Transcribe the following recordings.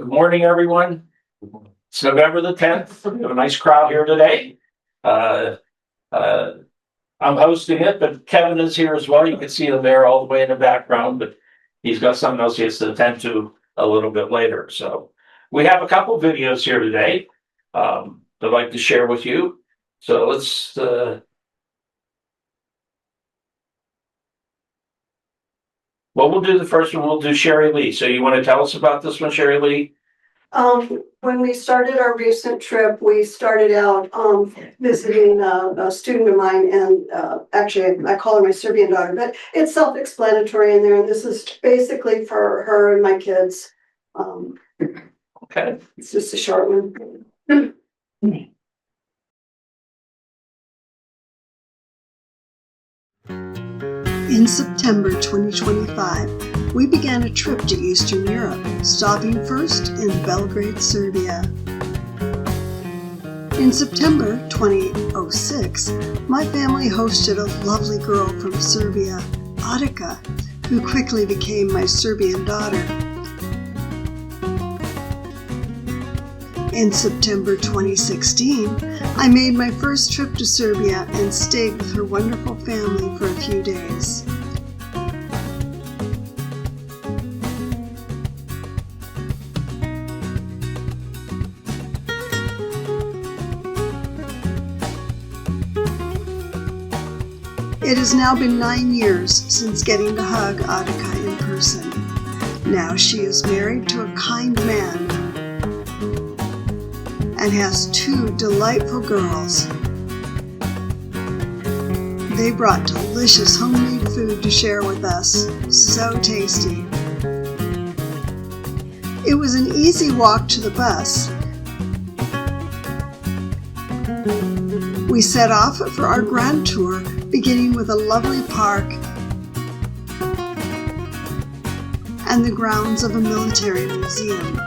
Good morning, everyone. It's November the 10th. We have a nice crowd here today. Uh, uh, I'm hosting it, but Kevin is here as well. You can see him there all the way in the background, but he's got something else he has to attend to a little bit later. So we have a couple videos here today that I'd like to share with you. So let's well, we'll do the first one. We'll do Sherry Lee. So you want to tell us about this one, Sherry Lee? When we started our recent trip, we started out visiting a student of mine, and actually I call her my Serbian daughter, but it's self-explanatory in there, and this is basically for her and my kids. Okay. It's just a short one. In September 2025, we began a trip to Eastern Europe, stopping first in Belgrade, Serbia. In September 2006, my family hosted a lovely girl from Serbia, Atika, who quickly became my Serbian daughter. In September 2016, I made my first trip to Serbia and stayed with her wonderful family for a few days. It has now been 9 years since getting to hug Atika in person. Now she is married to a kind man and has 2 delightful girls. They brought delicious homemade food to share with us. So tasty. It was an easy walk to the bus. We set off for our grand tour, beginning with a lovely park and the grounds of a military museum.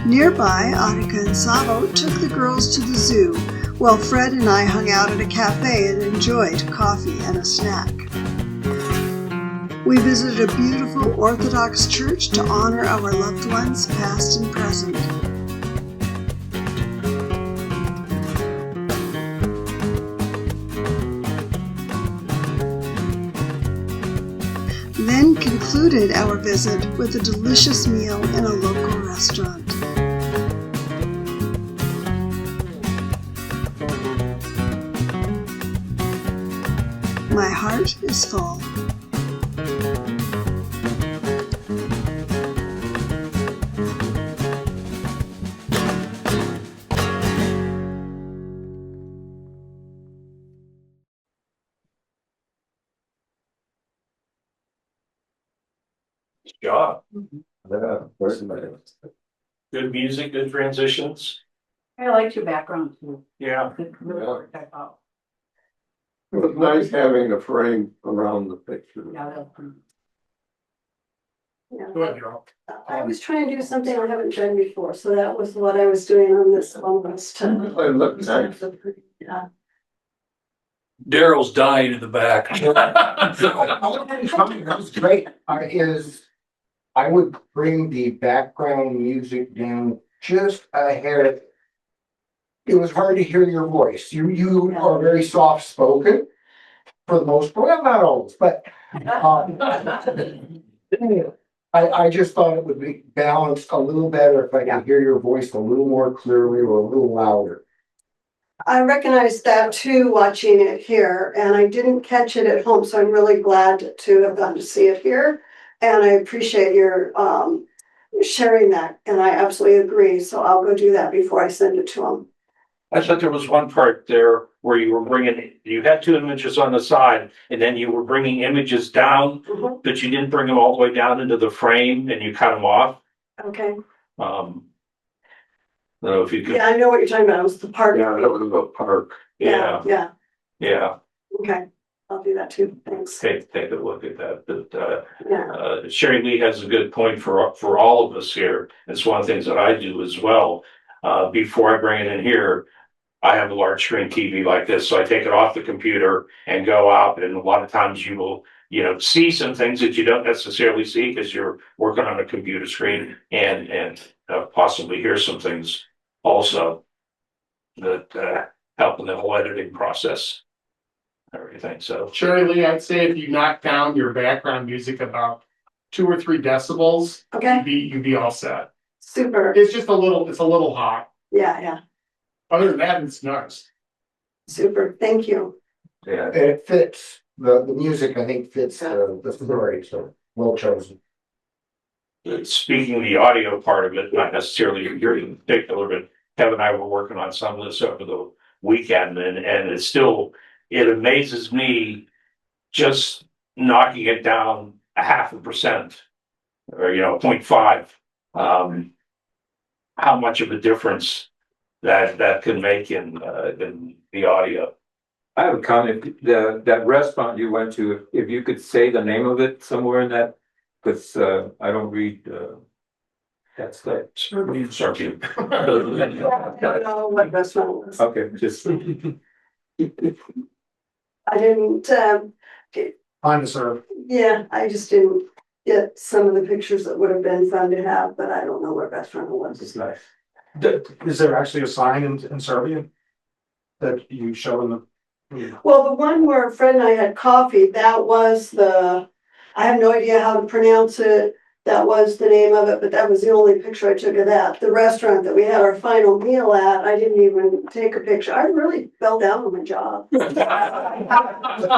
Nearby, Atika and Savo took the girls to the zoo, while Fred and I hung out at a cafe and enjoyed coffee and a snack. We visited a beautiful Orthodox church to honor our loved ones, past and present. Then concluded our visit with a delicious meal in a local restaurant. My heart is full. Good job. Yeah, very nice. Good music, good transitions. I liked your background too. Yeah. It was nice having a frame around the picture. Yeah. Go ahead, Joe. I was trying to do something I haven't done before, so that was what I was doing on this list. It looked nice. Yeah. Daryl's dying in the back. Something that was great I would bring the background music down just a hair. It was hard to hear your voice. You are very soft spoken for the most part. Well, not always, but I just thought it would be balanced a little better if I could hear your voice a little more clearly or a little louder. I recognized that too, watching it here, and I didn't catch it at home, so I'm really glad to have gotten to see it here. And I appreciate your sharing that, and I absolutely agree. So I'll go do that before I send it to them. I thought there was one part there where you had 2 images on the side, and then you were bringing images down, but you didn't bring them all the way down into the frame, and you cut them off. Okay. I don't know if you could. Yeah, I know what you're talking about. It was the park. Yeah, that was a park. Yeah. Yeah. Yeah. Okay, I'll do that too, thanks. Take a look at that. But Yeah, Sherry Lee has a good point for all of us here. It's one of the things that I do as well. Before I bring it in here, I have a large screen TV like this, so I take it off the computer and go out. And a lot of times you will, see some things that you don't necessarily see because you're working on a computer screen, and possibly hear some things also that help in the whole editing process. Everything. So Sherry Lee, I'd say if you knock down your background music about 2 or 3 decibels, okay, you'd be all set. super, It's just it's a little hot. yeah, Other than that, it's nice. super, thank you. yeah, And it fits, the music, I think, fits the story, so well chosen. speaking of the audio part of it, not necessarily your in particular, but Kevin and I were working on some of this over the weekend, and it amazes me just knocking it down 0.5% or 0.5, how much of a difference that can make in the audio. I have a comment, that restaurant you went to, if you could say the name of it somewhere in that, because I don't read that stuff. Sorry. I don't know what restaurant it was. Okay, just. I didn't, Fine to serve. yeah, I just didn't get some of the pictures that would have been fun to have, but I don't know what restaurant it was. It's nice. Is there actually a sign in Serbian that you show in the? Well, the one where Fred and I had coffee, that was I have no idea how to pronounce it. That was the name of it, but that was the only picture I took of that. The restaurant that we had our final meal at, I didn't even take a picture. I really fell down on my job.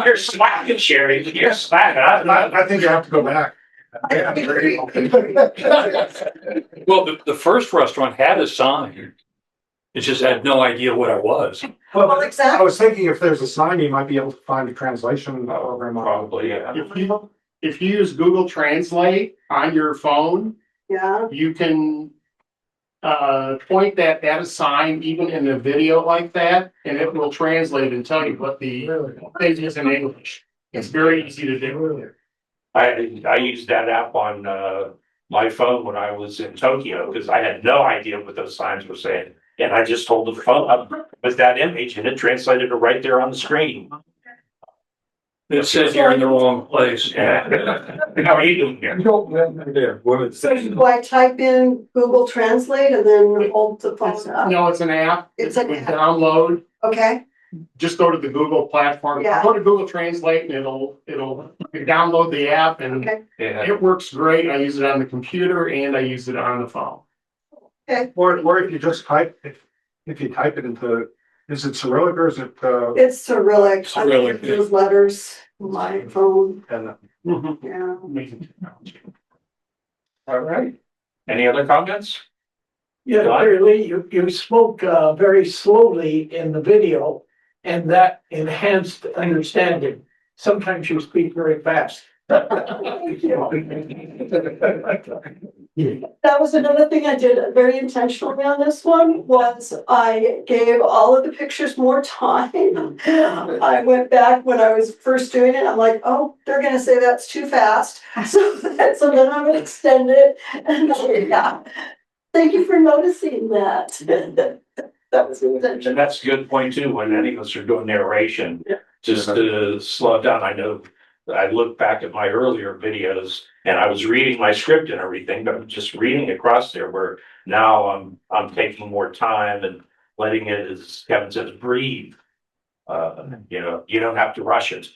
You're slacking, Sherry. You're slacking. I think you have to go back. Well, the first restaurant had a sign. It just had no idea what it was. Well, I exactly. was thinking if there's a sign, you might be able to find a translation program. Probably, yeah. If you use Google Translate on your phone, Yeah, you can point that at a sign, even in a video like that, and it will translate and tell you what the thing is in English. It's very easy to do. I used that app on my phone when I was in Tokyo because I had no idea what those signs were saying. And I just told the phone up with that image and it translated it right there on the screen. It said you're in the wrong place. Yeah. How are you doing here? There, women's section. do I type in Google Translate and then hold the phone up? No, it's an app. It's an You app. download. Okay, Just go to the Google platform. Yeah. Go to Google Translate and it'll you download the app and okay, Yeah. it works great. I use it on the computer and I use it on the phone. Or if you just type, if you type it into, is it Cyrillic or is it, it's Cyrillic. I Cyrillic, use those letters on my phone, and yeah. Amazing technology. All right. Any other comments? Yeah, Larry Lee, you spoke very slowly in the video, and that enhanced understanding. Sometimes you speak very fast. That was another thing I did very intentionally on this one, was I gave all of the pictures more time. I went back when I was first doing it, I'm like, oh, they're gonna say that's too fast. So then I'm gonna extend it, and yeah. Thank you for noticing that. That was intentional. And that's a good point too, when any of us are doing narration, just to slow it down. I know I look back at my earlier videos and I was reading my script and everything, but I'm just reading across there where now I'm taking more time and letting it, as Kevin says, breathe. You don't have to rush it.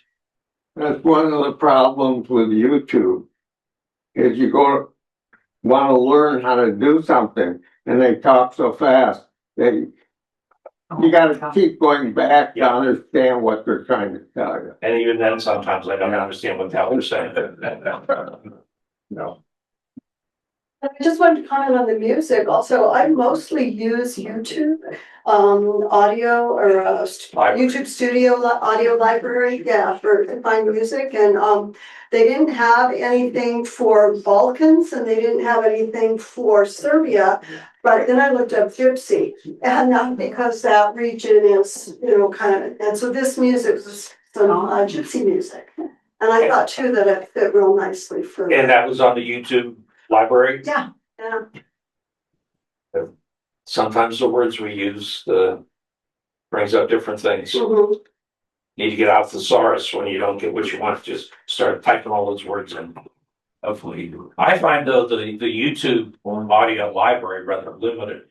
That's one of the problems with YouTube. Is you want to learn how to do something and they talk so fast. You gotta keep going back to understand what they're trying to tell you. And even then, sometimes I don't understand what the hell they're saying. No. I just wanted to comment on the music. Also, I mostly use YouTube, audio or YouTube Studio audio library, yeah, to find music. And they didn't have anything for Balkans and they didn't have anything for Serbia. But then I looked up Gypsy, and not because that region is, kind of, and so this music was some gypsy music. And I thought too that it fit real nicely for. And that was on the YouTube library. Yeah. Sometimes the words we use brings up different things. Mhm. Need to get out the thesaurus when you don't get what you want. Just start typing all those words in. Hopefully, I find though the YouTube audio library rather limited.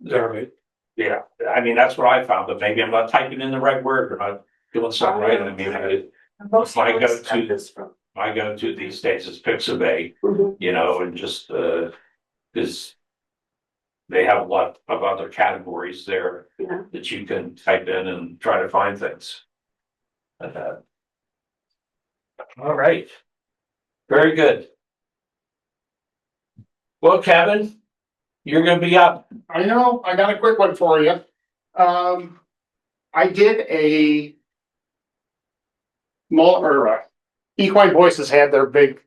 Right. Yeah, I mean that's what I found. But maybe I'm not typing in the right word or not doing something right. I mean, Most my of go us got to this from. my go to these days is Pixabay. Mhm. You know, and just because they have a lot of other categories there Yeah. that you can type in and try to find things. All right. Very good. Well, Kevin, you're gonna be up. I know, I got a quick one for you. I did a Equine Voices had their big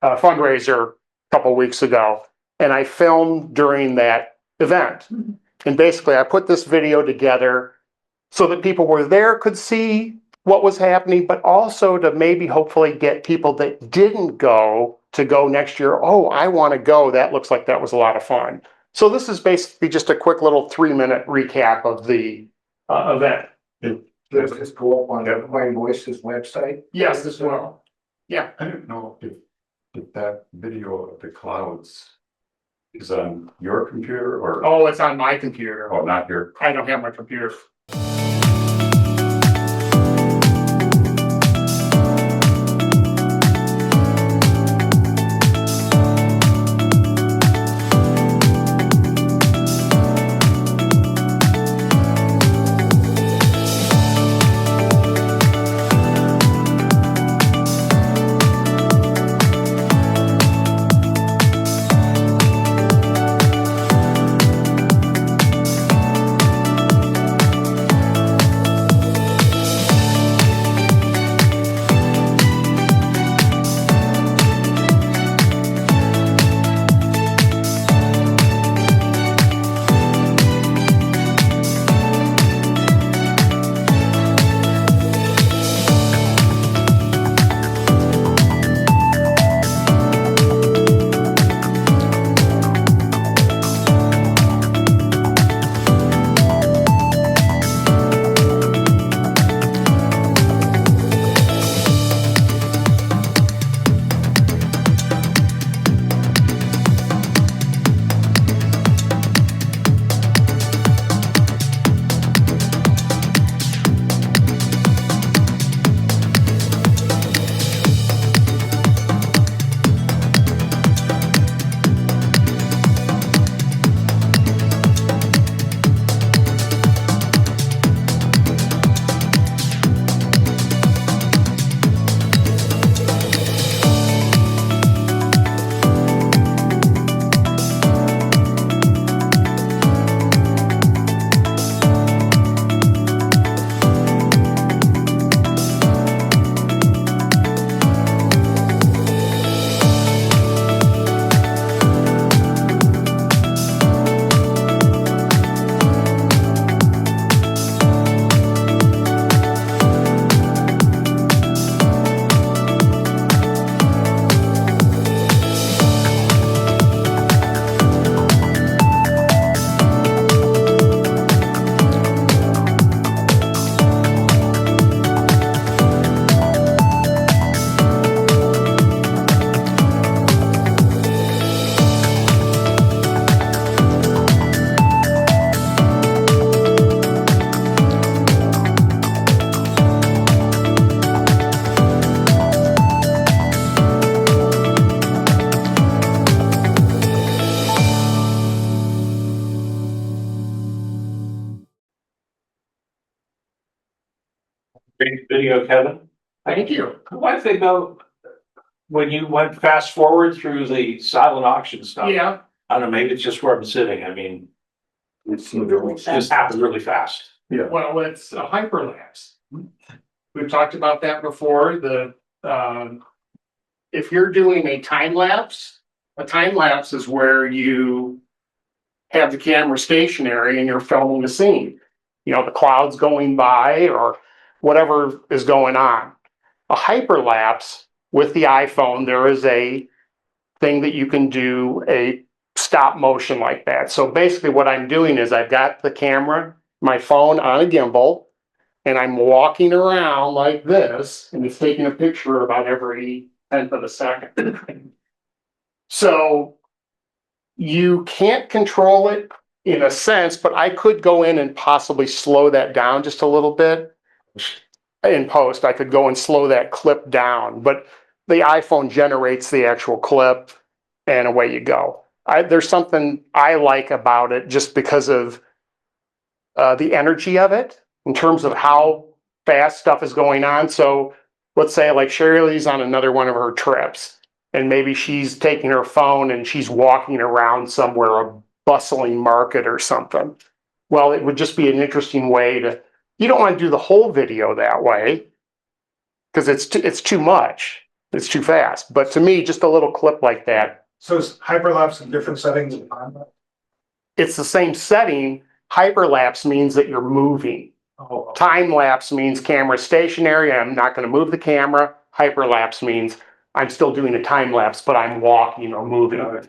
fundraiser a couple weeks ago, and I filmed during that event. And basically, I put this video together so that people were there could see what was happening, but also to maybe hopefully get people that didn't go to go next year. Oh, I want to go. That looks like that was a lot of fun. So this is basically just a quick little 3-minute recap of the event. Does this go up on the Equine Voices website? Yes, as well. Yeah. I don't know if that video of the clouds is on your computer or, Oh, it's on my computer. oh, not your. I don't have my computer. Great video, Kevin. Thank you. One thing though, when you went fast forward through the silent auction stuff, Yeah. I don't know, maybe it's just where I'm sitting. I mean, It's really it just happened really fast. Well, it's a hyperlapse. We've talked about that before. If you're doing a time lapse is where you have the camera stationary and you're filming the scene. You know, the clouds going by or whatever is going on. A hyperlapse with the iPhone, there is a thing that you can do a stop motion like that. So basically what I'm doing is I've got the camera, my phone on a gimbal, and I'm walking around like this, and it's taking a picture about every 10th of a second. So you can't control it in a sense, but I could go in and possibly slow that down just a little bit. In post, I could go and slow that clip down, but the iPhone generates the actual clip and away you go. There's something I like about it just because of the energy of it in terms of how fast stuff is going on. So let's say like Shirley's on another one of her trips and maybe she's taking her phone and she's walking around somewhere, a bustling market or something. Well, it would just be an interesting way to, you don't want to do the whole video that way because it's too much. It's too fast. But to me, just a little clip like that. So is hyperlapse in different settings of time? It's the same setting. Hyperlapse means that you're moving. Oh, Time lapse means camera stationary. I'm not going to move the camera. Hyperlapse means I'm still doing a time lapse, but I'm walking or moving.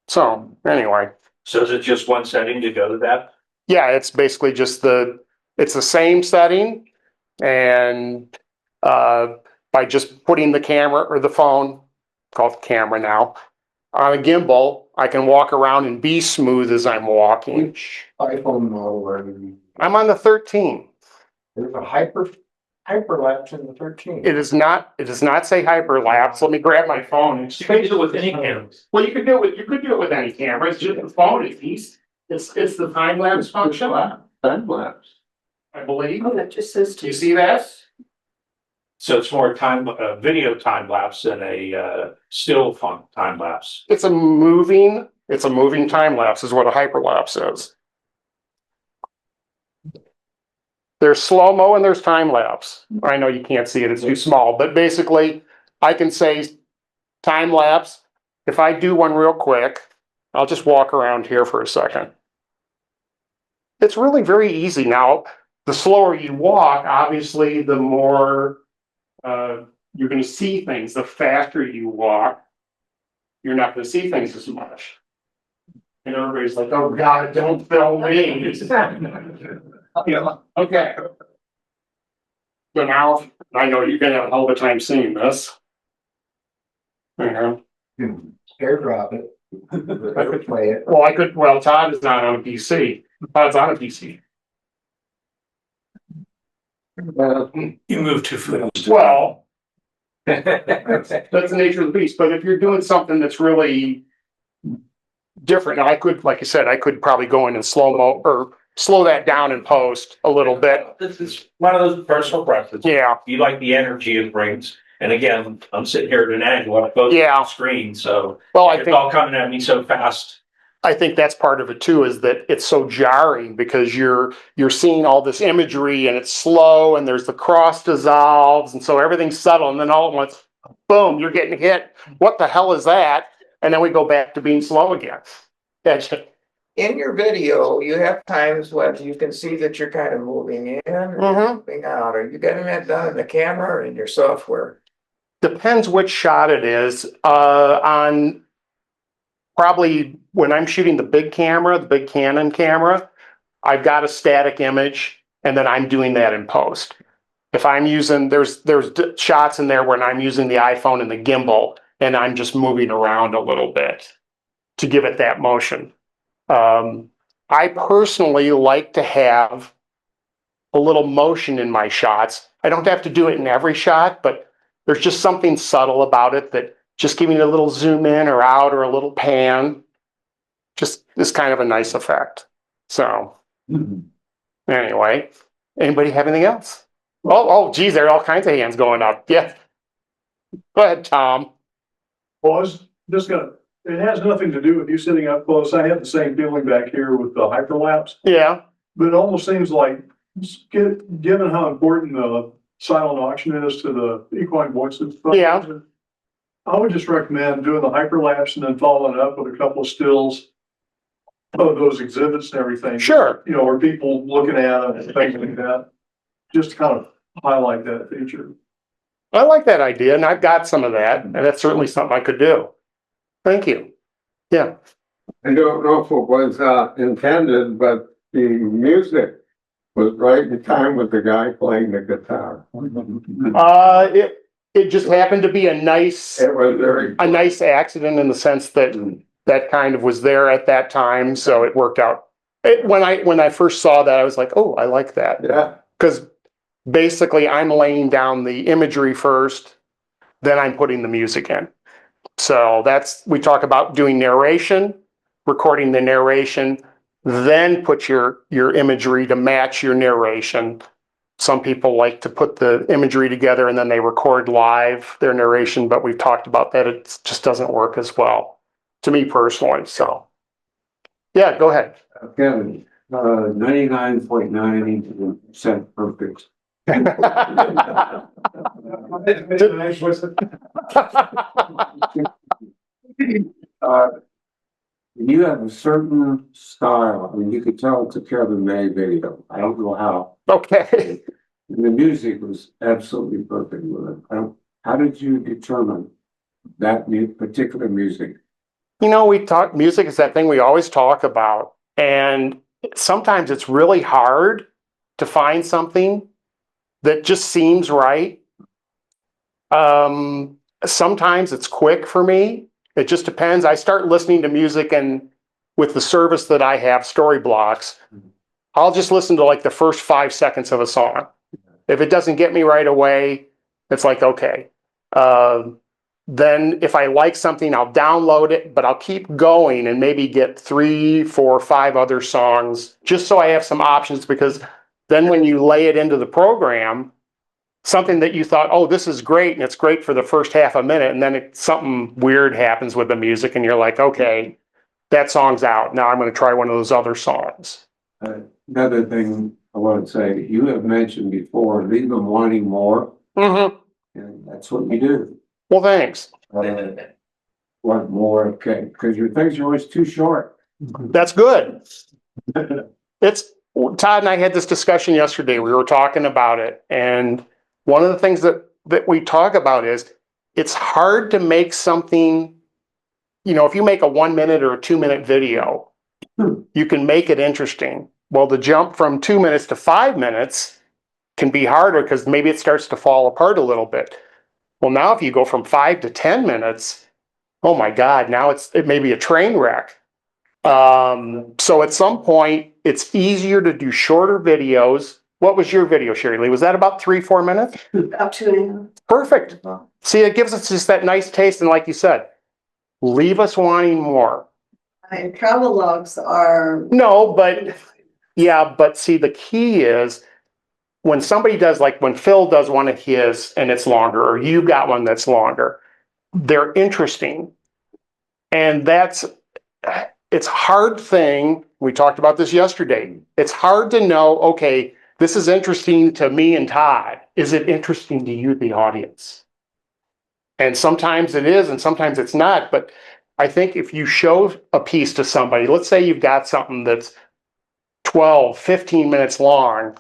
So anyway. So is it just one setting to go to that? Yeah, it's basically just it's the same setting. And by just putting the camera or the phone, called the camera now, on a gimbal, I can walk around and be smooth as I'm walking. Which iPhone model are you? I'm on the 13. There's a hyperlapse in the 13. It does not say hyperlapse. Let me grab my phone. You can do it with any camera. Well, you could do it with any camera. It's just the phone. It's the time lapse function, Time lapse. I believe. Oh, that just says. Do you see that? So it's more video time lapse than a still time lapse. It's a moving time lapse is what a hyperlapse is. There's slow-mo and there's time lapse. I know you can't see it, it's too small, but basically I can say time lapse. If I do one real quick, I'll just walk around here for a second. It's really very easy. Now, the slower you walk, obviously, the more you're going to see things. The faster you walk, you're not going to see things as much. And everybody's like, oh God, don't film me. Yeah, okay. So now, I know you're going to have a hell of a time seeing this. You know. Airdrop it. I could play it. Well, Todd is not on a PC. Todd's on a PC. You move too fast. Well, that's the nature of the beast. But if you're doing something that's really different, now I could, like I said, I could probably go in and slow-mo or slow that down and post a little bit. This is one of those personal preferences. Yeah. You like the energy it brings. And again, I'm sitting here at an angle on both screen, so Well, it's all coming at me so fast. I think that's part of it too, is that it's so jarring because you're seeing all this imagery and it's slow and there's the cross dissolves and so everything's subtle and then all at once, boom, you're getting hit. What the hell is that? And then we go back to being slow again. In your video, you have times when you can see that you're kind of moving in and moving out. Are you getting that done in the camera or in your software? Depends which shot it is. On probably when I'm shooting the big camera, the big Canon camera, I've got a static image and then I'm doing that in post. If I'm using, there's shots in there when I'm using the iPhone and the gimbal and I'm just moving around a little bit to give it that motion. I personally like to have a little motion in my shots. I don't have to do it in every shot, but there's just something subtle about it that just giving it a little zoom in or out or a little pan just is kind of a nice effect. So anyway, anybody have anything else? Oh, geez, there are all kinds of hands going up. Yeah. Go ahead, Tom. Well, I was just gonna, it has nothing to do with you sitting up close. I had the same feeling back here with the hyperlapse, Yeah. but it almost seems like, given how important the silent auction is to the equine voices. Yeah. I would just recommend doing the hyperlapse and then following it up with a couple of stills of those exhibits and everything. Sure. You know, where people looking at it and things like that. Just kind of highlight that feature. I like that idea, and I've got some of that, and that's certainly something I could do. Thank you. Yeah. I don't know if it was intended, but the music was right in time with the guy playing the guitar. It just happened to be a nice accident in the sense that that kind of was there at that time, so it worked out. When I first saw that, I was like, oh, I like that. Yeah. Because basically I'm laying down the imagery first, then I'm putting the music in. So we talk about doing narration, recording the narration, then put your imagery to match your narration. Some people like to put the imagery together and then they record live their narration, but we've talked about that. It just doesn't work as well to me personally. So yeah, go ahead. Kevin, 99.9% perfect. You have a certain style. I mean, you could tell it's a Kevin May video. I don't know how. Okay. And the music was absolutely perfect with it. How did you determine that particular music? Music is that thing we always talk about. And sometimes it's really hard to find something that just seems right. Sometimes it's quick for me. It just depends. I start listening to music, and with the service that I have, Story Blocks, I'll just listen to like the first 5 seconds of a song. If it doesn't get me right away, it's like, okay. Then if I like something, I'll download it, but I'll keep going and maybe get 3, 4, 5 other songs just so I have some options, because then when you lay it into the program, something that you thought, oh, this is great, and it's great for the first half a minute, and then something weird happens with the music, and you're like, okay, that song's out. Now I'm going to try one of those other songs. Another thing I want to say, you have mentioned before, leave them wanting more. Mm-hmm. And that's what you do. Well, thanks. Want more, okay, because your things are always too short. That's good. Todd and I had this discussion yesterday. We were talking about it, and one of the things that we talk about is it's hard to make something, if you make a 1 minute or a 2 minute video, you can make it interesting. Well, the jump from 2 minutes to 5 minutes can be harder because maybe it starts to fall apart a little bit. Well, now if you go from 5 to 10 minutes, oh my God, now it may be a train wreck. So at some point, it's easier to do shorter videos. What was your video, Sherry Lee? Was that about 3, 4 minutes? About 2.5. Perfect. See, it gives us just that nice taste. And like you said, leave us wanting more. Travel logs are. No, but yeah, but see, the key is when somebody does, like when Phil does one of his and it's longer, or you got one that's longer, they're interesting. And it's a hard thing. We talked about this yesterday. It's hard to know, okay, this is interesting to me and Todd. Is it interesting to you, the audience? And sometimes it is, and sometimes it's not. But I think if you show a piece to somebody, let's say you've got something that's 12, 15 minutes long.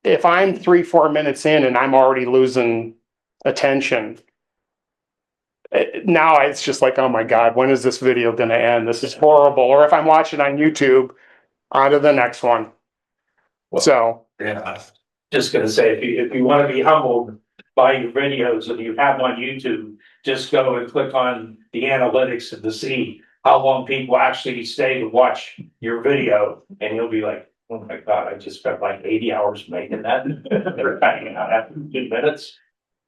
If I'm 3, 4 minutes in and I'm already losing attention, now it's just like, oh my God, when is this video going to end? This is horrible. Or if I'm watching on YouTube, on to the next one. So Yeah, just gonna say, if you want to be humbled by your videos and you have on YouTube, just go and click on the analytics and to see how long people actually stay to watch your video, and you'll be like, oh my God, I just spent like 80 hours making that. They're cutting out after 2 minutes.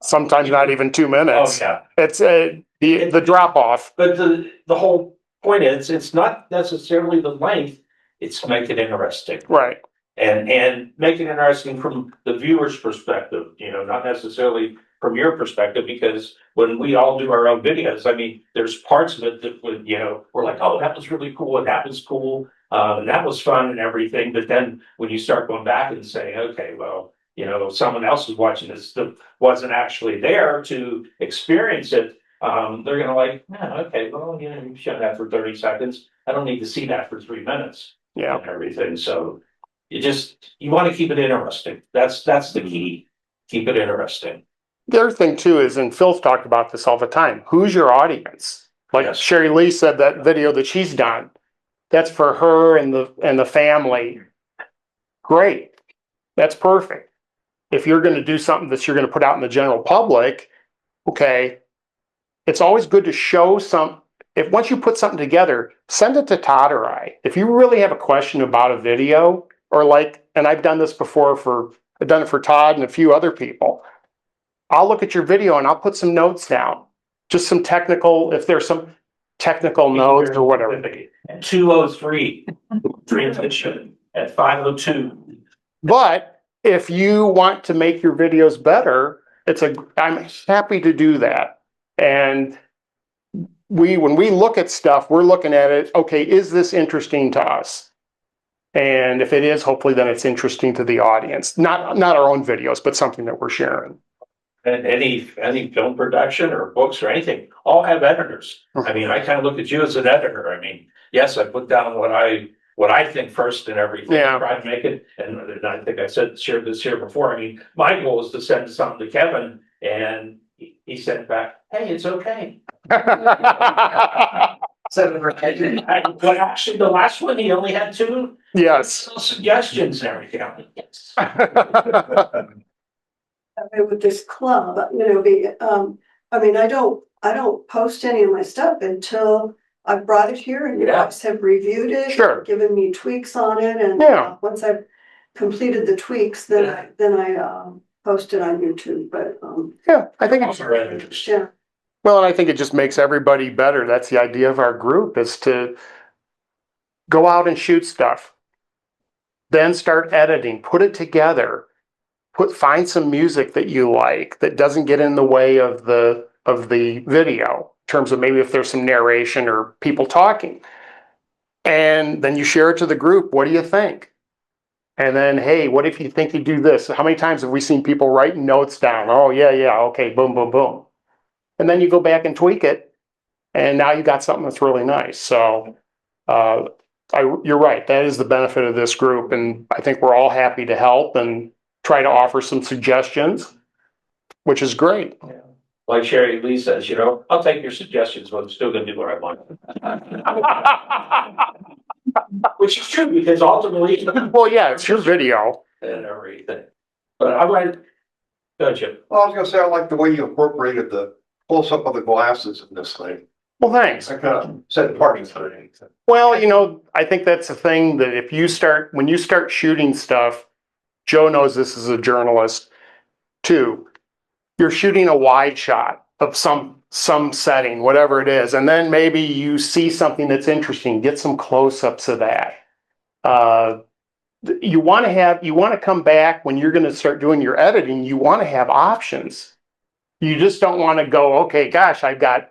sometimes not even 2 minutes. Oh, yeah. It's the drop off. But the whole point is, it's not necessarily the length, it's make it interesting. Right. And make it interesting from the viewer's perspective, not necessarily from your perspective, because when we all do our own videos, I mean, there's parts of it that would, we're like, oh, that was really cool, and that was cool, and that was fun and everything. But then when you start going back and saying, okay, well, someone else is watching this that wasn't actually there to experience it, they're gonna like, okay, well, you showed that for 30 seconds. I don't need to see that for 3 minutes. Yeah. And everything. So you want to keep it interesting. That's the key. Keep it interesting. The other thing too is, and Phil's talked about this all the time, who's your audience? Like Yes. Sherry Lee said, that video that she's done, that's for her and the family. Great. That's perfect. If you're going to do something that you're going to put out in the general public, okay, it's always good to show if once you put something together, send it to Todd or I. If you really have a question about a video, or like, and I've done this before I've done it for Todd and a few other people. I'll look at your video and I'll put some notes down. Just some technical, if there's some technical notes or whatever. At 2:03 transition at 5:02. But if you want to make your videos better, I'm happy to do that. And when we look at stuff, we're looking at it, okay, is this interesting to us? And if it is, hopefully then it's interesting to the audience. Not our own videos, but something that we're sharing. And any film production or books or anything, all have editors. I mean, I kind of look at you as an editor. I mean, yes, I put down what I think first and everything. Yeah. Try to make it, and I think I shared this here before. I mean, my goal is to send something to Kevin, and he sent back, "Hey, it's okay." But actually, the last one he only had 2 Yes. suggestions and everything. I'm like, yes. With this club, I mean, I don't post any of my stuff until I've brought it here and you Yeah. guys have reviewed it. Sure. Given me tweaks on it, and Yeah. once I've completed the tweaks, then I post it on YouTube, but, Yeah, I think it's, Also editors. yeah. well, and I think it just makes everybody better. That's the idea of our group, is to go out and shoot stuff. Then start editing, put it together. Find some music that you like that doesn't get in the way of the video, in terms of maybe if there's some narration or people talking. And then you share it to the group. What do you think? And then, hey, what if you think you do this? How many times have we seen people writing notes down? Oh, yeah, okay, boom, boom, boom. And then you go back and tweak it, and now you got something that's really nice. So you're right. That is the benefit of this group, and I think we're all happy to help and try to offer some suggestions, which is great. Yeah. Like Sherry Lee says, I'll take your suggestions, but I'm still gonna do what I want. Which is true, because ultimately. Well, yeah, it's your video. And everything. But I went, gotcha. Well, I was gonna say, I like the way you incorporated the close-up of the glasses in this thing. Well, thanks. I kind of said party time. Well, I think that's a thing that when you start shooting stuff, Joe knows this as a journalist too. You're shooting a wide shot of some setting, whatever it is, and then maybe you see something that's interesting, get some close-ups of that. You want to come back when you're going to start doing your editing, you want to have options. You just don't want to go, okay, gosh, I've got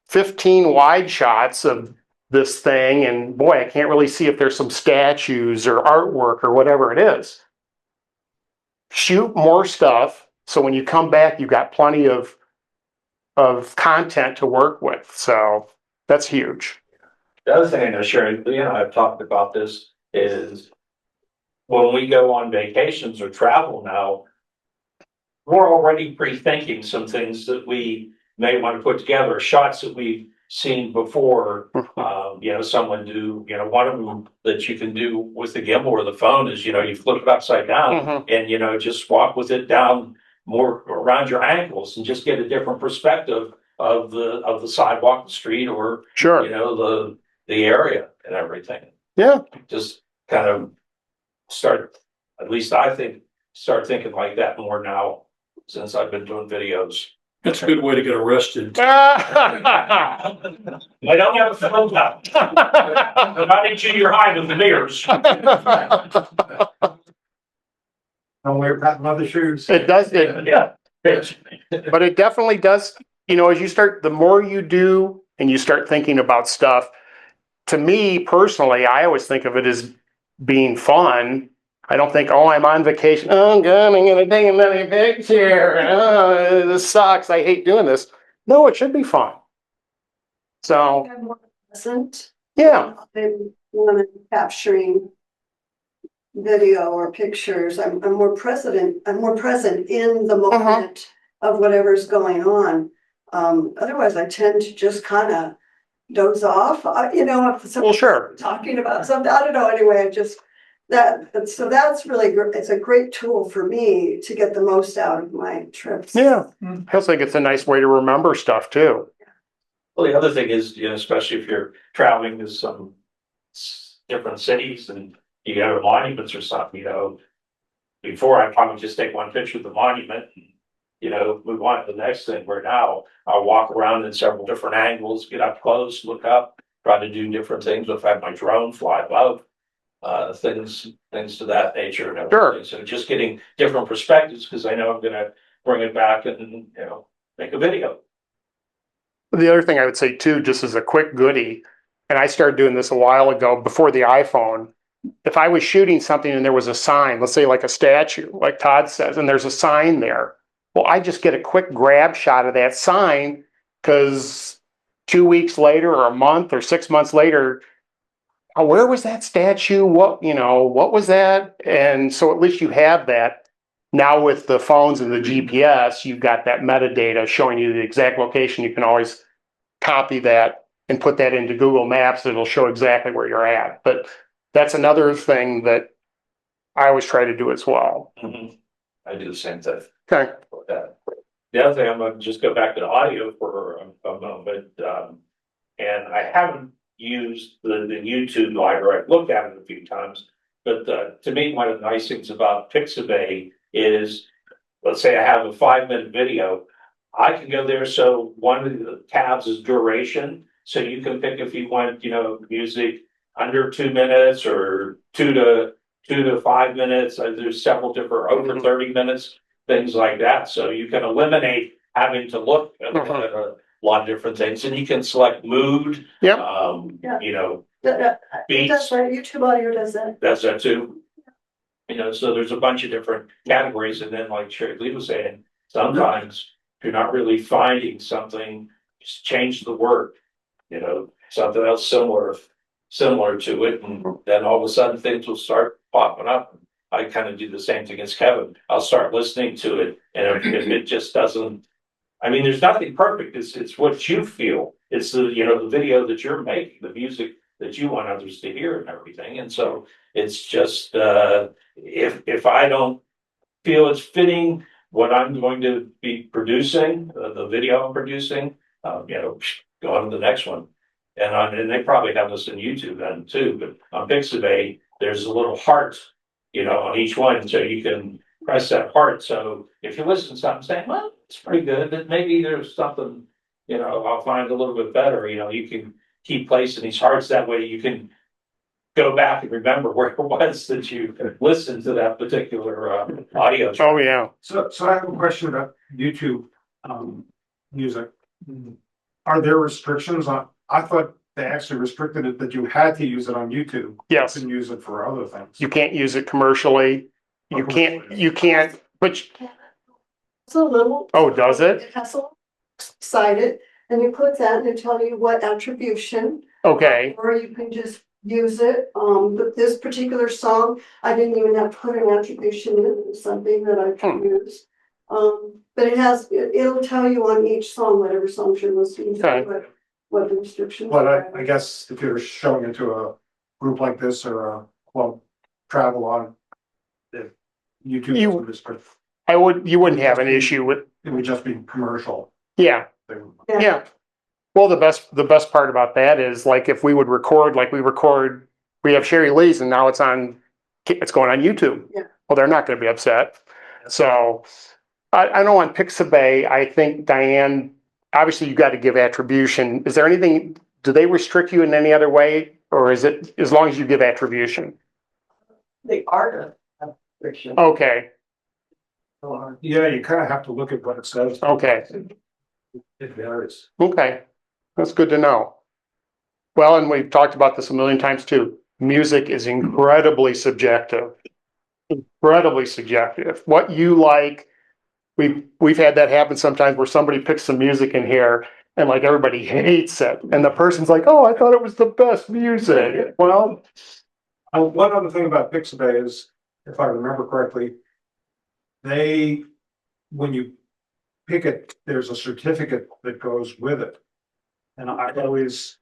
15 wide shots of this thing, and boy, I can't really see if there's some statues or artwork or whatever it is. Shoot more stuff, so when you come back, you've got plenty of content to work with. So that's huge. The other thing I know, Sherry, I've talked about this, is when we go on vacations or travel now, we're already pre-thinking some things that we may want to put together, shots that we've seen before. Someone do, one of them that you can do with the gimbal or the phone is, you flip it upside down and, just walk with it down more around your ankles and just get a different perspective of the sidewalk, the street, or, Sure. The area and everything. Yeah. Just kind of start thinking like that more now, since I've been doing videos. That's a good way to get arrested. I don't have a phone now. I'm not in junior high with the mirrors. Don't wear patent leather shoes. It does. Yeah. But it definitely does, as you start, the more you do and you start thinking about stuff, to me personally, I always think of it as being fun. I don't think, I'm on vacation. Oh, God, I'm going to take another picture. Oh, this sucks. I hate doing this. No, it should be fun. So, More pleasant yeah. than when I'm capturing video or pictures. I'm more present. I'm more present in the moment of whatever's going on. Otherwise, I tend to just kind of doze off. You know, if someone's talking about something, I don't know. Anyway, I just so that's really it's a great tool for me to get the most out of my trips. Yeah, I also think it's a nice way to remember stuff too. Well, the other thing is, you know, especially if you're traveling to some different cities and you go to monuments or something, you know, before I'd probably just take one picture of the monument and, you know, move on to the next thing, where now I'll walk around in several different angles, get up close, look up, try to do different things. If I have my drone fly above, things to that nature and everything. So just getting different perspectives, because I know I'm gonna bring it back and, you know, make a video. The other thing I would say too, just as a quick goodie, and I started doing this a while ago before the iPhone, if I was shooting something and there was a sign, let's say like a statue, like Todd says, and there's a sign there, well, I just get a quick grab shot of that sign, because 2 weeks later or a month or 6 months later, oh, where was that statue? What, you know, what was that? And so at least you have that. Now with the phones and the GPS, you've got that metadata showing you the exact location. You can always copy that and put that into Google Maps. It'll show exactly where you're at. But that's another thing that I always try to do as well. I do the same thing. Okay. The other thing, I'm gonna just go back to the audio for a moment. And I haven't used the YouTube library. I've looked at it a few times. But to me, one of the nice things about Pixabay is, let's say I have a 5-minute video, I can go there. So one of the tabs is duration. So you can pick if you want, you know, music under 2 minutes or 2 to 5 minutes. There's several different over 30 minutes, things like that. So you can eliminate having to look at a lot of different things, and you can select mood. Yep. Yeah. You know, It does, right? YouTube audio does that. that's that too. You know, so there's a bunch of different categories, and then like Sherry Lee was saying, sometimes if you're not really finding something, just change the word. You know, something else similar to it, and then all of a sudden things will start popping up. I kind of do the same thing as Kevin. I'll start listening to it, and if it just doesn't, I mean, there's nothing perfect. It's what you feel. It's the, you know, the video that you're making, the music that you want others to hear and everything. And so it's just, if I don't feel it's fitting what I'm going to be producing, the video I'm producing, you know, go on to the next one. And they probably have this in YouTube then too, but on Pixabay, there's a little heart, you know, on each one. So you can press that heart. So if you listen to something saying, well, it's pretty good, but maybe there's something, you know, I'll find a little bit better. You know, you can keep placing these hearts, that way you can go back and remember where it was that you listened to that particular audio track. Oh yeah. So I have a question about YouTube music. Are there restrictions on? I thought they actually restricted it that you had to use it on YouTube. Yes. You can use it for other things. You can't use it commercially. You can't, but It's a little. oh, does it? It has a little beside it, and you click that and it tell you what attribution. Okay. Or you can just use it. But this particular song, I didn't even have to put an attribution in. It's something that I can use. But it'll tell you on each song, whatever songs you're listening to, what the restrictions But are. I guess if you're showing it to a group like this or a club travel on, if YouTube doesn't restrict, you wouldn't have an issue with, it would just be commercial. yeah. Yeah. Well, the best part about that is, like, if we would record, like we have Sherry Lee's and now it's going on YouTube. Yeah. Well, they're not going to be upset. So I know on Pixabay, I think Diane, obviously you got to give attribution. Is there anything, do they restrict you in any other way? Or is it as long as you give attribution? The art of fiction. Okay. Yeah, you kind of have to look at what it says. Okay. It varies. Okay. That's good to know. Well, and we've talked about this a million times too. Music is incredibly subjective. Incredibly subjective. What you like, we've had that happen sometimes where somebody picks some music in here and like everybody hates it. And the person's like, oh, I thought it was the best music. Well, One other thing about Pixabay is, if I remember correctly, when you pick it, there's a certificate that goes with it. And I always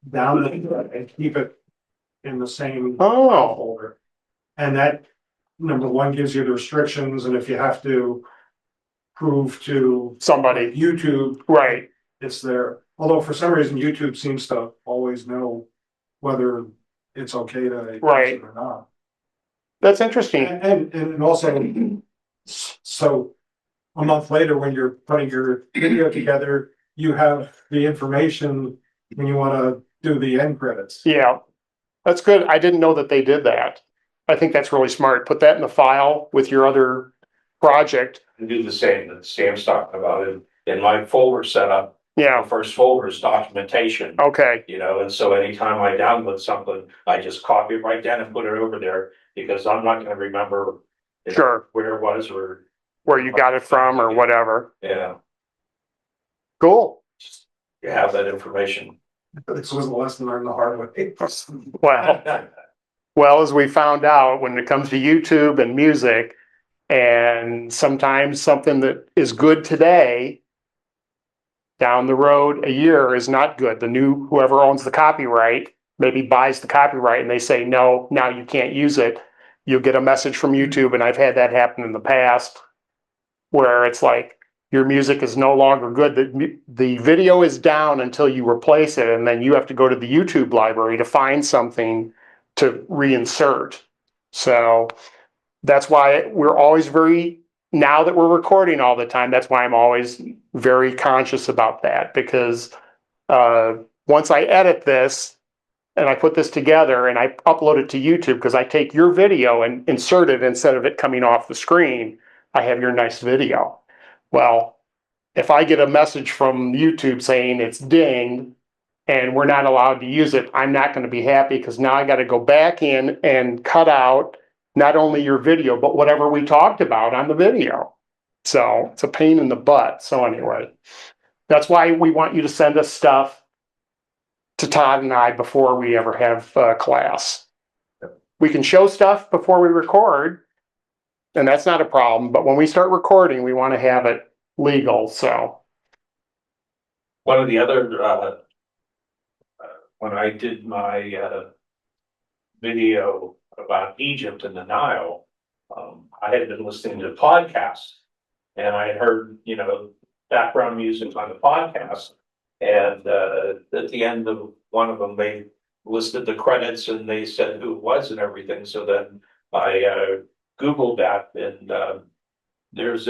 download it and keep it in the same file folder. And that, number one, gives you the restrictions, and if you have to prove to Somebody, YouTube, right, it's there. Although for some reason, YouTube seems to always know whether it's okay to use Right. it or not. that's interesting. And also, so a month later, when you're putting your video together, you have the information when you wanna do the end credits. Yeah, that's good. I didn't know that they did that. I think that's really smart. Put that in the file with your other project. And do the same that Sam's talking about in my folder setup. Yeah, The first folder is documentation, okay, you know, and so anytime I download something, I just copy it right down and put it over there. Because I'm not gonna remember. You know, sure. where it was or, Where you got it from or whatever. yeah, Cool. you have that information. This was a lesson learned the hard way. Well, as we found out, when it comes to YouTube and music, and sometimes something that is good today, down the road, a year is not good. Whoever owns the copyright, maybe buys the copyright and they say, no, now you can't use it. You'll get a message from YouTube, and I've had that happen in the past, where it's like, your music is no longer good. The video is down until you replace it, and then you have to go to the YouTube library to find something to reinsert. So that's why we're always now that we're recording all the time, that's why I'm always very conscious about that, because once I edit this and I put this together and I upload it to YouTube, because I take your video and insert it instead of it coming off the screen, I have your nice video. Well, if I get a message from YouTube saying it's dinged and we're not allowed to use it, I'm not going to be happy, because now I got to go back in and cut out not only your video, but whatever we talked about on the video. So it's a pain in the butt. So anyway, that's why we want you to send us stuff to Todd and I before we ever have class. We can show stuff before we record, and that's not a problem. But when we start recording, we want to have it legal. So One of the other, when I did my video about Egypt and the Nile, I had been listening to podcasts, and I had heard, you know, background music on the podcast. And at the end of one of them, they listed the credits and they said who it was and everything. So then I Googled that, and there's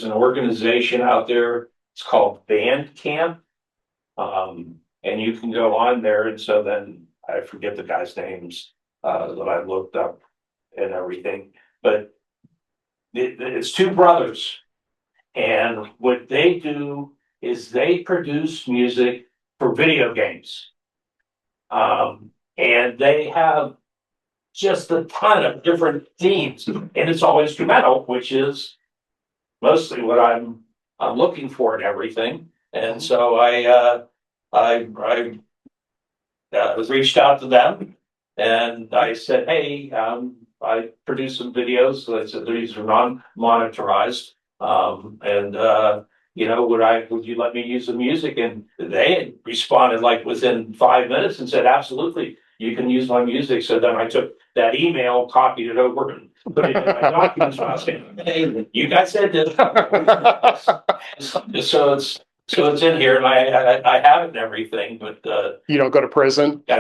an organization out there. It's called Bandcamp. And you can go on there, and so then I forget the guys' names that I looked up and everything, but it's two brothers, and what they do is they produce music for video games. And they have just a ton of different themes, and it's all instrumental, which is mostly what I'm looking for and everything. And so I reached out to them and I said, hey, I produced some videos. So I said, these are non-monetized. You know, would you let me use the music? And they had responded like within 5 minutes and said, absolutely, you can use my music. So then I took that email, copied it over, and put it in my documents. I was saying, hey, you guys said this. So it's in here, and I have it and everything, but you don't go to prison? yeah,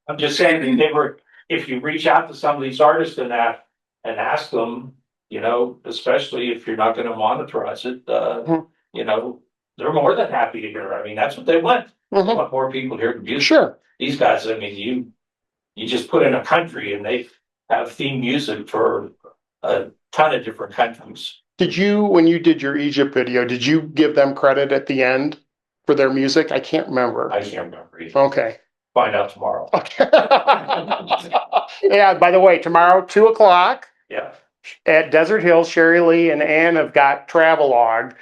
I'm just saying they were. If you reach out to some of these artists and ask them, you know, especially if you're not going to monetize it, you know, they're more than happy to hear. I mean, that's what they want. They want more people here to music. Sure. These guys, I mean, you just put in a country and they have theme music for a ton of different countries. Did you, when you did your Egypt video, did you give them credit at the end for their music? I can't remember. I can't remember either. Okay. Find out tomorrow. Yeah, by the way, tomorrow, 2:00. Yeah. At Desert Hills, Sherry Lee and Ann have got Travelog.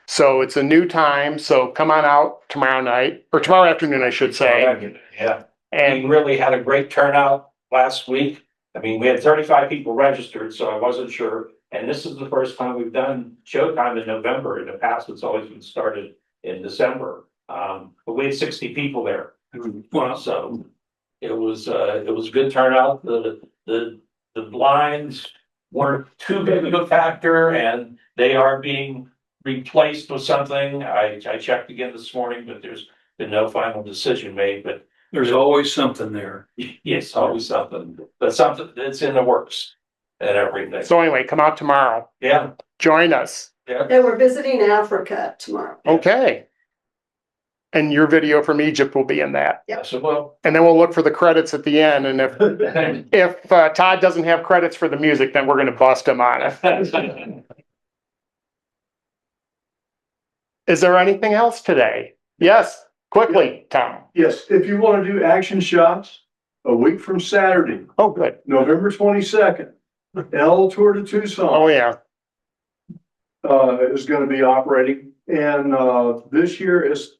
So it's a new time. So come on out tomorrow night, or tomorrow afternoon, I should say. Yeah. We And really had a great turnout last week. I mean, we had 35 people registered, so I wasn't sure. And this is the first time we've done showtime in November. In the past, it's always been started in December. But we had 60 people there. So it was a good turnout. The blinds weren't too big of a factor, and they are being replaced with something. I checked again this morning, but there's been no final decision made, but There's always something there. yes, always something, but something that's in the works and everything. so anyway, come out tomorrow. Yeah, Join us. yeah. Yeah, we're visiting Africa tomorrow. Okay. And your video from Egypt will be in that. So well, And then we'll look for the credits at the end. And if Todd doesn't have credits for the music, then we're going to bust him on it. Is there anything else today? Yes, quickly, Tom. Yes, if you want to do action shots, a week from Saturday, Oh, good. November 22nd, L Tour de Tucson. Oh, yeah. Is gonna be operating, and, this year is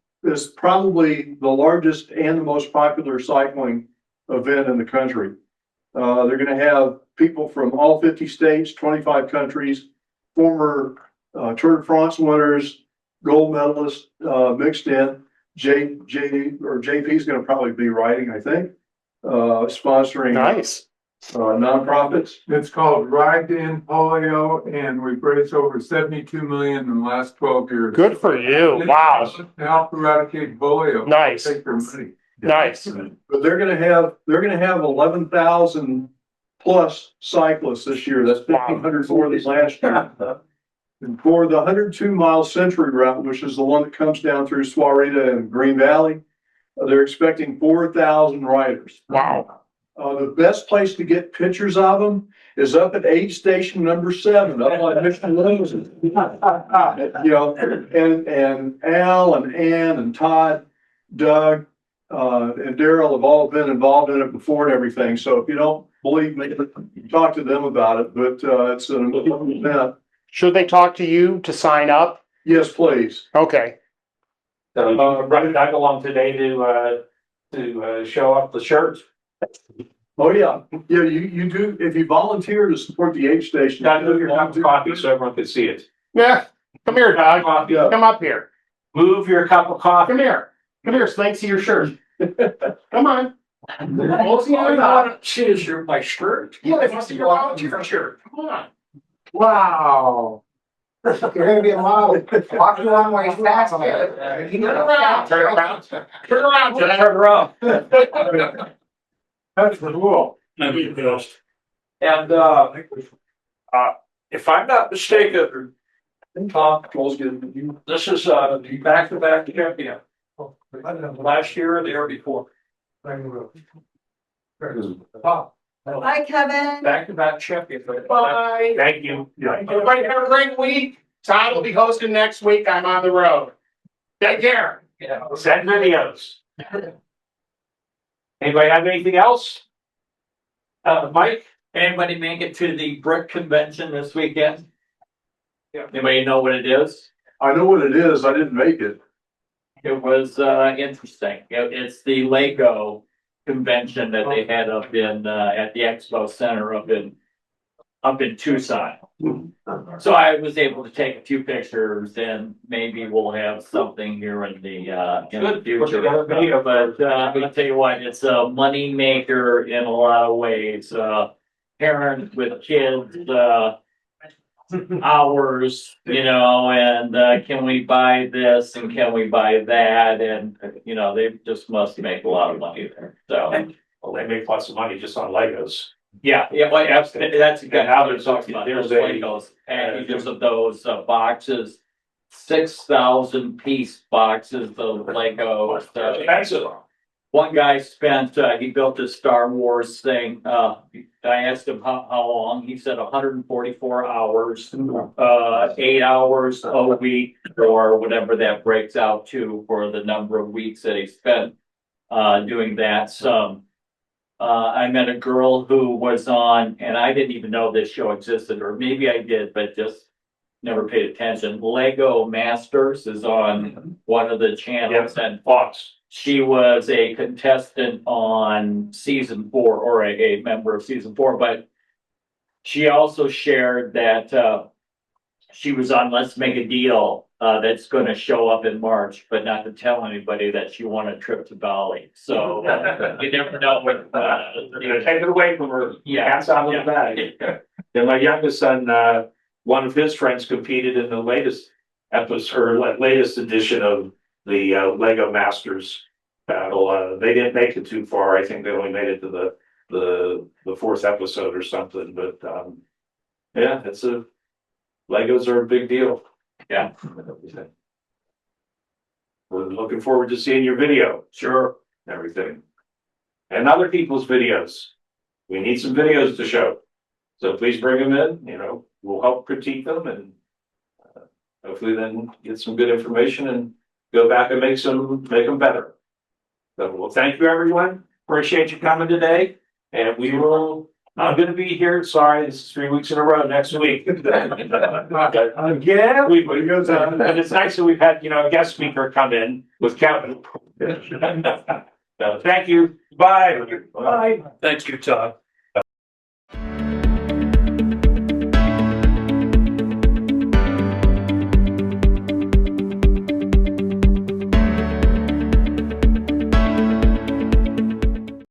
probably the largest and the most popular cycling event in the country. They're gonna have people from all 50 states, 25 countries, former, Tour de France winners, gold medalists, mixed in. JP is gonna probably be riding, I think, sponsoring. Nice. Nonprofits. It's called Ride to End Polio, and we've raised over 72 million in the last 12 years. Good for you. Wow. To help eradicate polio. Nice. Take their money. Nice. But they're gonna have 11,000 plus cyclists this year. That's 1,500 more than last year. And for the 102-mile Century route, which is the one that comes down through Swarita and Green Valley, they're expecting 4,000 riders. Wow. The best place to get pictures of them is up at aid station number 7, up on Mission Limousine. You know, and Al and Ann and Todd, Doug, and Daryl have all been involved in it before and everything. So if you don't believe me, talk to them about it, but, it's an important event. Should they talk to you to sign up? Yes, please. Okay. So you can bring Doug along today to show off the shirts. Oh, yeah. Yeah, you do, if you volunteer to support the aid station. Doug, move your cup of coffee so everyone can see it. Yeah. Come here, Doug. Yeah. Come up here. Move your cup of coffee. Come here. Come here, so they can see your shirt. Come on. All I want to see is my shirt. Yeah, they want to see your volunteer shirt. Come on. Wow. You're gonna be a model. Walk you one way fast. Turn around. Turn around. Turn around. Turn around. That's the rule. I mean, best. And, if I'm not mistaken, Tom, this is, the back-to-back champion. Last year or the year before. Bye, Kevin. Back-to-back champion. Bye. Thank you. Everybody have a great week. Todd will be hosting next week. I'm on the road. Take care. Yeah, send videos. Anybody have anything else? Mike? Anybody make it to the brick convention this weekend? Anybody know what it is? I know what it is. I didn't make it. It was interesting. It's the Lego convention that they had up in at the Expo Center up in Tucson. So I was able to take a few pictures, and maybe we'll have something here in the future. But I'll tell you what, it's a money maker in a lot of ways. Parents with kids, hours, you know, and can we buy this and can we buy that? And, you know, they just must make a lot of money there. So, Well, they make lots of money just on Legos. yeah, well, absolutely. That's And good. now There's there's there's a- Legos, packages of those boxes, 6,000 piece boxes of Lego. Expensive. One guy spent, he built a Star Wars thing. I asked him how long. He said 144 hours, 8 hours a week, or whatever that breaks out to for the number of weeks that he spent doing that. So I met a girl who was on, and I didn't even know this show existed, or maybe I did, but just never paid attention. Lego Masters is on one of the channels, and Fox. she was a contestant on season 4, or a member of season 4, but she also shared that she was on Let's Make a Deal that's going to show up in March, but not to tell anybody that she won a trip to Bali. So you never know what. Take it away from her. Yeah. Hats out of the bag. Then my youngest son, one of his friends competed in the latest episode, or latest edition of the Lego Masters battle. They didn't make it too far. I think they only made it to the 4th episode or something. But yeah, Legos are a big deal. Yeah. We're looking forward to seeing your video. Sure. Everything. And other people's videos. We need some videos to show. So please bring them in, we'll help critique them and hopefully then get some good information and go back and make them better. So, well, thank you, everyone. Appreciate you coming today. And I'm going to be here. Sorry, this is 3 weeks in a row next week. Again? And it's nice that we've had, a guest speaker come in with Kevin. So, thank you. Bye. Thank you, Todd.